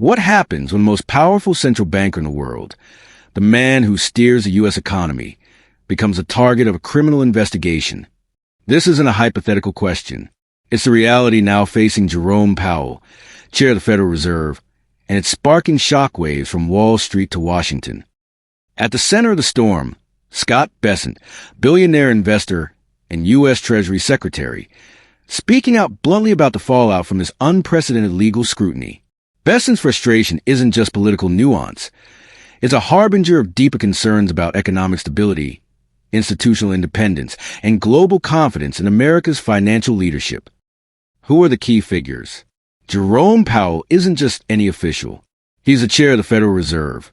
What happens when the most powerful central banker in the world, the man who steers the U.S. economy, becomes a target of a criminal investigation? This isn't a hypothetical question. It's the reality now facing Jerome Powell, chair of the Federal Reserve, and it's sparking shockwaves from Wall Street to Washington. At the center of the storm, Scott Bessent, billionaire investor and U.S. Treasury Secretary, speaking out bluntly about the fallout from this unprecedented legal scrutiny. Bessent's frustration isn't just political nuance. It's a harbinger of deeper concerns about economic stability, institutional independence, and global confidence in America's financial leadership. Who are the key figures? Jerome Powell isn't just any official. He's the chair of the Federal Reserve,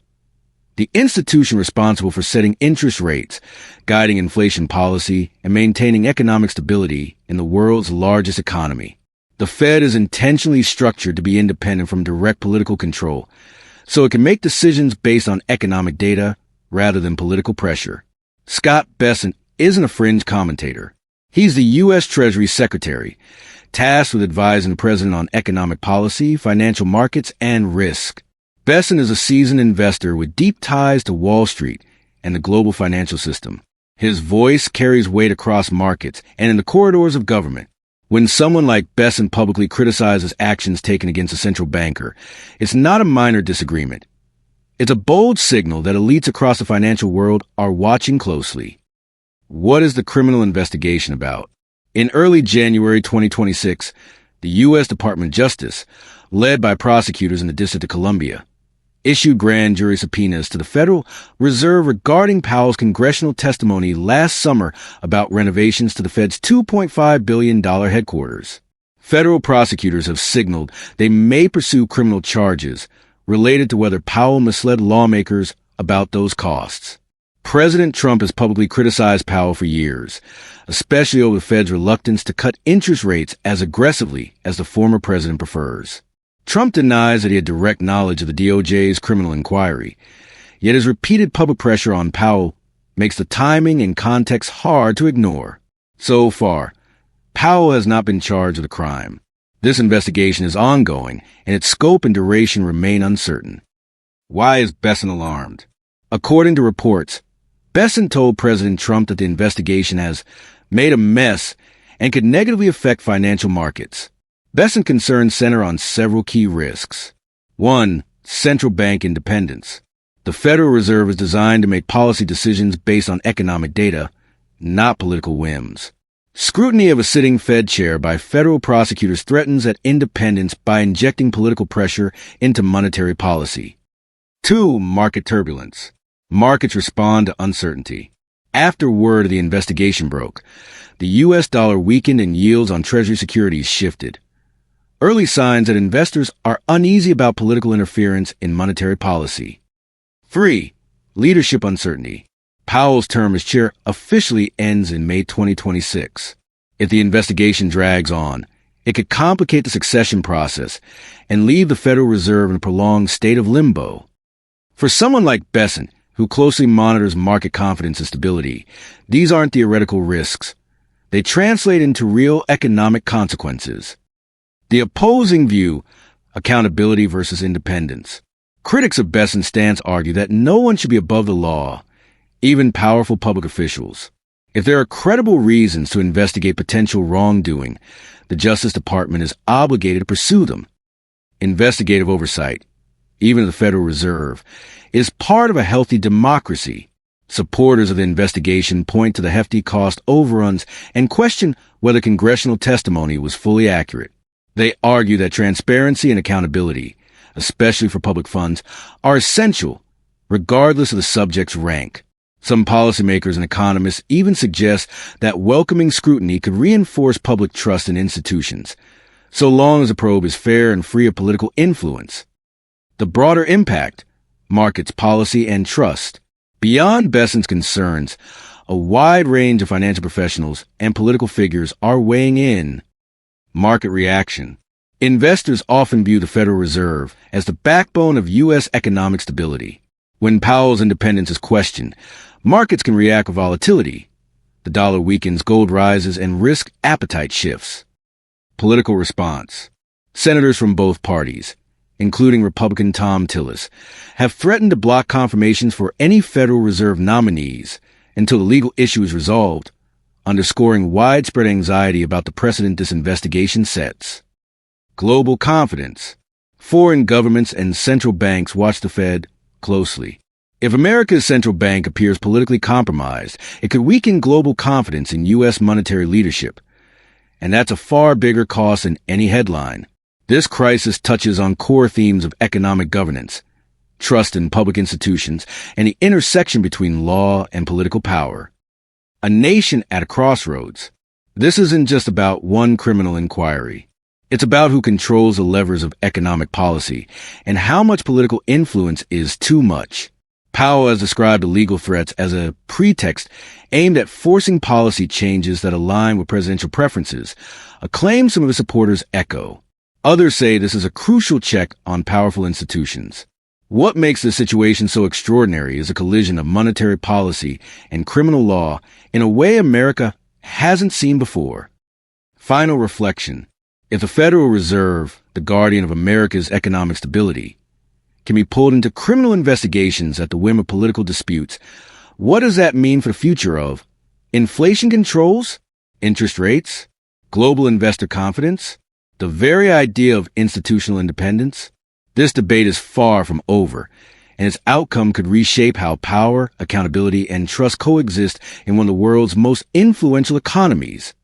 the institution responsible for setting interest rates, guiding inflation policy, and maintaining economic stability in the world's largest economy. The Fed is intentionally structured to be independent from direct political control, so it can make decisions based on economic data rather than political pressure. Scott Bessent isn't a fringe commentator. He's the U.S. Treasury Secretary, tasked with advising the president on economic policy, financial markets, and risk. Bessent is a seasoned investor with deep ties to Wall Street and the global financial system. His voice carries weight across markets and in the corridors of government. When someone like Bessent publicly criticizes actions taken against a central banker, it's not a minor disagreement. It's a bold signal that elites across the financial world are watching closely. What is the criminal investigation about? In early January 2026, the U.S. Department of Justice, led by prosecutors in the District of Columbia, issued grand jury subpoenas to the Federal Reserve regarding Powell's congressional testimony last summer about renovations to the Fed's $2.5 billion headquarters. Federal prosecutors have signaled they may pursue criminal charges related to whether Powell misled lawmakers about those costs. President Trump has publicly criticized Powell for years, especially over the Fed's reluctance to cut interest rates as aggressively as the former president prefers. Trump denies that he had direct knowledge of the DOJ's criminal inquiry, yet his repeated public pressure on Powell makes the timing and context hard to ignore. So far, Powell has not been charged with a crime. This investigation is ongoing, and its scope and duration remain uncertain. Why is Bessent alarmed? According to reports, Bessent told President Trump that the investigation has made a mess and could negatively affect financial markets. Bessent concerns center on several key risks. 1. Central bank independence. The Federal Reserve is designed to make policy decisions based on economic data, not political whims. Scrutiny of a sitting Fed chair by federal prosecutors threatens that independence by injecting political pressure into monetary policy. 2. Market turbulence. Markets respond to uncertainty. After word of the investigation broke, the U.S. dollar weakened and yields on Treasury securities shifted. Early signs that investors are uneasy about political interference in monetary policy. 3. Leadership uncertainty. Powell's term as chair officially ends in May 2026. If the investigation drags on, it could complicate the succession process and leave the Federal Reserve in a prolonged state of limbo. For someone like Bessent, who closely monitors market confidence and stability, these aren't theoretical risks. They translate into real economic consequences. The opposing view, accountability versus independence. Critics of Bessent's stance argue that no one should be above the law, even powerful public officials. If there are credible reasons to investigate potential wrongdoing, the Justice Department is obligated to pursue them. Investigative oversight, even of the Federal Reserve, is part of a healthy democracy. Supporters of the investigation point to the hefty cost overruns and question whether congressional testimony was fully accurate. They argue that transparency and accountability, especially for public funds, are essential, regardless of the subject's rank. Some policymakers and economists even suggest that welcoming scrutiny could reinforce public trust in institutions, so long as the probe is fair and free of political influence. The broader impact, markets, policy, and trust. Beyond Bessent's concerns, a wide range of financial professionals and political figures are weighing in. Market reaction. Investors often view the Federal Reserve as the backbone of U.S. economic stability. When Powell's independence is questioned, markets can react with volatility. The dollar weakens, gold rises, and risk appetite shifts. Political response. Senators from both parties, including Republican Tom Tillis, have threatened to block confirmations for any Federal Reserve nominees until the legal issue is resolved, underscoring widespread anxiety about the precedent this investigation sets. Global confidence. Foreign governments and central banks watch the Fed closely. If America's central bank appears politically compromised, it could weaken global confidence in U.S. monetary leadership. And that's a far bigger cost than any headline. This crisis touches on core themes of economic governance, trust in public institutions, and the intersection between law and political power. A nation at a crossroads. This isn't just about one criminal inquiry. It's about who controls the levers of economic policy and how much political influence is too much. Powell has described the legal threats as a pretext aimed at forcing policy changes that align with presidential preferences, a claim some of his supporters echo. Others say this is a crucial check on powerful institutions. What makes this situation so extraordinary is a collision of monetary policy and criminal law in a way America hasn't seen before. Final reflection. If the Federal Reserve, the guardian of America's economic stability, can be pulled into criminal investigations at the whim of political disputes, what does that mean for the future of inflation controls, interest rates, global investor confidence, the very idea of institutional independence? This debate is far from over, and its outcome could reshape how power, accountability, and trust coexist in one of the world's most influential economies.